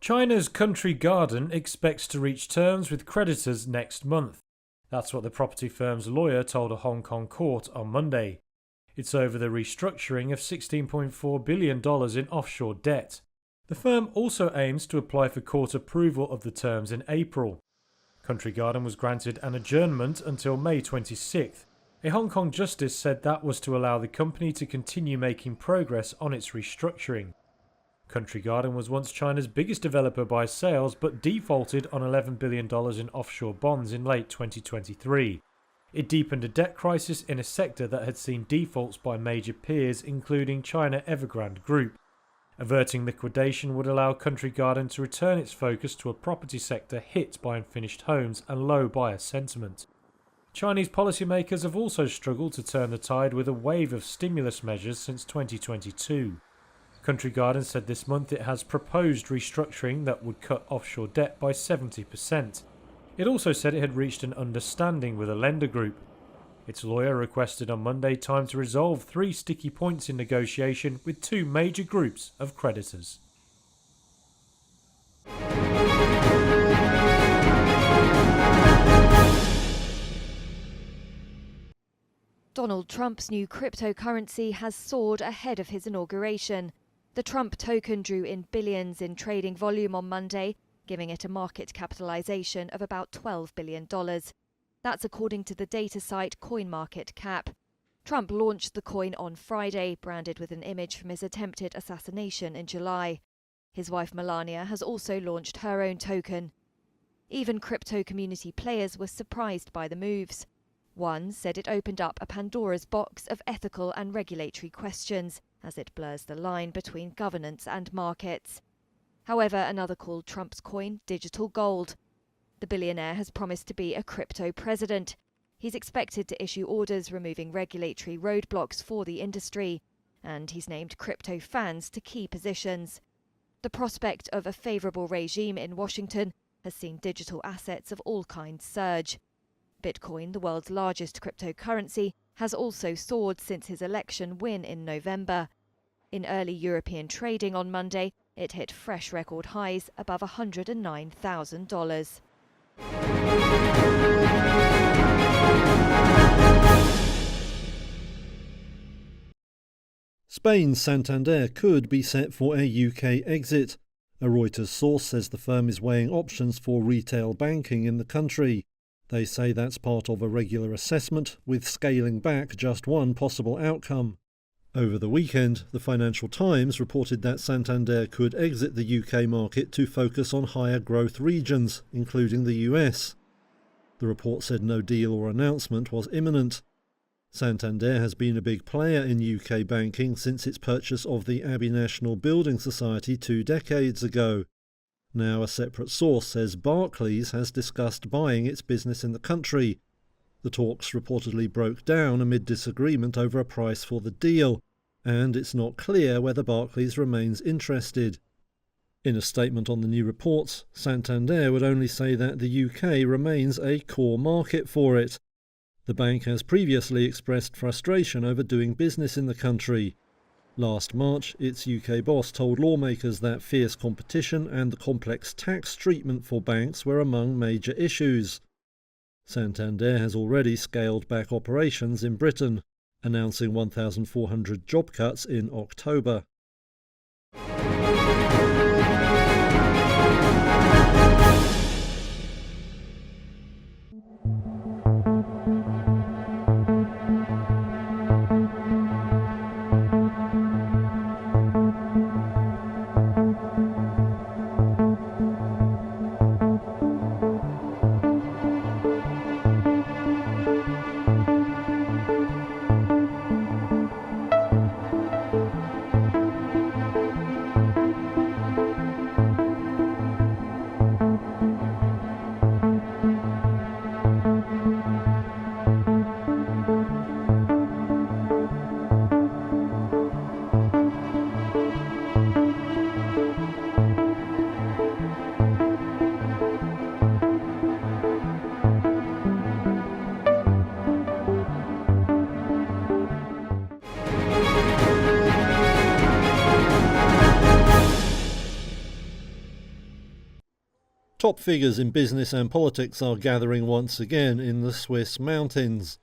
China's Country Garden expects to reach terms with creditors next month. That's what the property firm's lawyer told a Hong Kong court on Monday. It's over the restructuring of $16.4 billion in offshore debt. The firm also aims to apply for court approval of the terms in April. Country Garden was granted an adjournment until May 26th. A Hong Kong justice said that was to allow the company to continue making progress on its restructuring. Country Garden was once China's biggest developer by sales, but defaulted on $11 billion in offshore bonds in late 2023. It deepened a debt crisis in a sector that had seen defaults by major peers, including China Evergrande Group. Averting liquidation would allow Country Garden to return its focus to a property sector hit by unfinished homes and low buyer sentiment. Chinese policymakers have also struggled to turn the tide with a wave of stimulus measures since 2022. Country Garden said this month it has proposed restructuring that would cut offshore debt by 70%. It also said it had reached an understanding with a lender group. Its lawyer requested on Monday time to resolve 3 sticky points in negotiation with 2 major groups of creditors. Donald Trump's new cryptocurrency has soared ahead of his inauguration. The Trump token drew in billions in trading volume on Monday, giving it a market capitalization of about $12 billion. That's according to the data site CoinMarketCap. Trump launched the coin on Friday, branded with an image from his attempted assassination in July. His wife Melania has also launched her own token. Even crypto community players were surprised by the moves. One said it opened up a Pandora's box of ethical and regulatory questions, as it blurs the line between governance and markets. However, another called Trump's coin digital gold. The billionaire has promised to be a crypto president. He's expected to issue orders removing regulatory roadblocks for the industry, and he's named crypto fans to key positions. The prospect of a favourable regime in Washington has seen digital assets of all kinds surge. Bitcoin, the world's largest cryptocurrency, has also soared since his election win in November. In early European trading on Monday, it hit fresh record highs above $109,000. Spain's Santander could be set for a UK exit. A Reuters source says the firm is weighing options for retail banking in the country. They say that's part of a regular assessment, with scaling back just one possible outcome. Over the weekend, the Financial Times reported that Santander could exit the UK market to focus on higher growth regions, including the US. The report said no deal or announcement was imminent. Santander has been a big player in UK banking since its purchase of the Abbey National Building Society 2 decades ago. Now a separate source says Barclays has discussed buying its business in the country. The talks reportedly broke down amid disagreement over a price for the deal, and it's not clear whether Barclays remains interested. In a statement on the new reports, Santander would only say that the UK remains a core market for it. The bank has previously expressed frustration over doing business in the country. Last March, its UK boss told lawmakers that fierce competition and the complex tax treatment for banks were among major issues. Santander has already scaled back operations in Britain, announcing 1,400 job cuts in October. Top figures in business and politics are gathering once again in the Swiss mountains.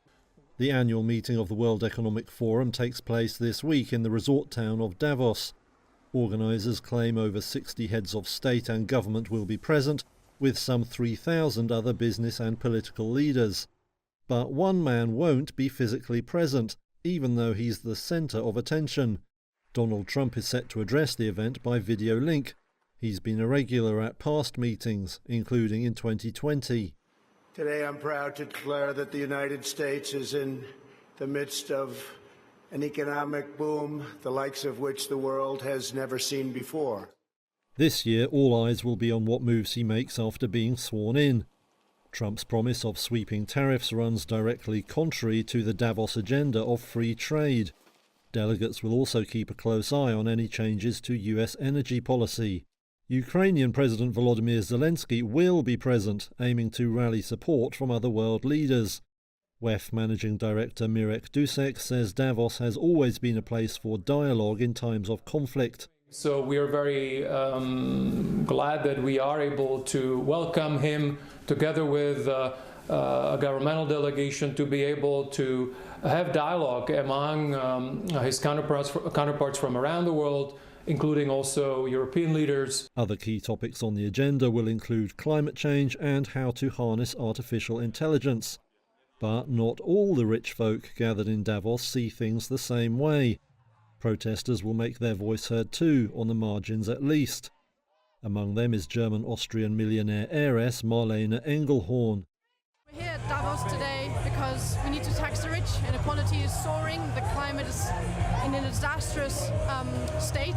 The annual meeting of the World Economic Forum takes place this week in the resort town of Davos. Organisers claim over 60 heads of state and government will be present, with some 3,000 other business and political leaders. But one man won't be physically present, even though he's the centre of attention. Donald Trump is set to address the event by video link. He's been a regular at past meetings, including in 2020. Today I'm proud to declare that the United States is in the midst of an economic boom, the likes of which the world has never seen before. This year, all eyes will be on what moves he makes after being sworn in. Trump's promise of sweeping tariffs runs directly contrary to the Davos agenda of free trade. Delegates will also keep a close eye on any changes to US energy policy. Ukrainian President Volodymyr Zelensky will be present, aiming to rally support from other world leaders. WEF Managing Director Mirek Dusek says Davos has always been a place for dialogue in times of conflict. So we are very glad that we are able to welcome him together with a governmental delegation to be able to have dialogue among his counterparts from around the world, including also European leaders. Other key topics on the agenda will include climate change and how to harness artificial intelligence. But not all the rich folk gathered in Davos see things the same way. Protesters will make their voice heard too, on the margins at least. Among them is German-Austrian millionaire heiress Marlene Engelhorn. We're here at Davos today because we need to tax the rich. Inequality is soaring, the climate is in a disastrous state.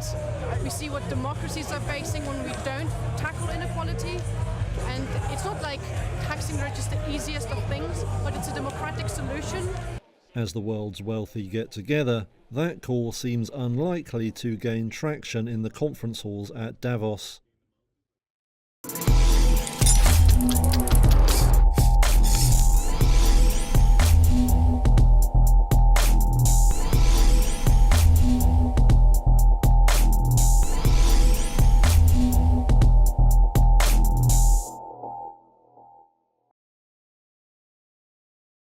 We see what democracies are facing when we don't tackle inequality. And it's not like taxing the rich is the easiest of things, but it's a democratic solution. As the world's wealthy get together, that call seems unlikely to gain traction in the conference halls at Davos.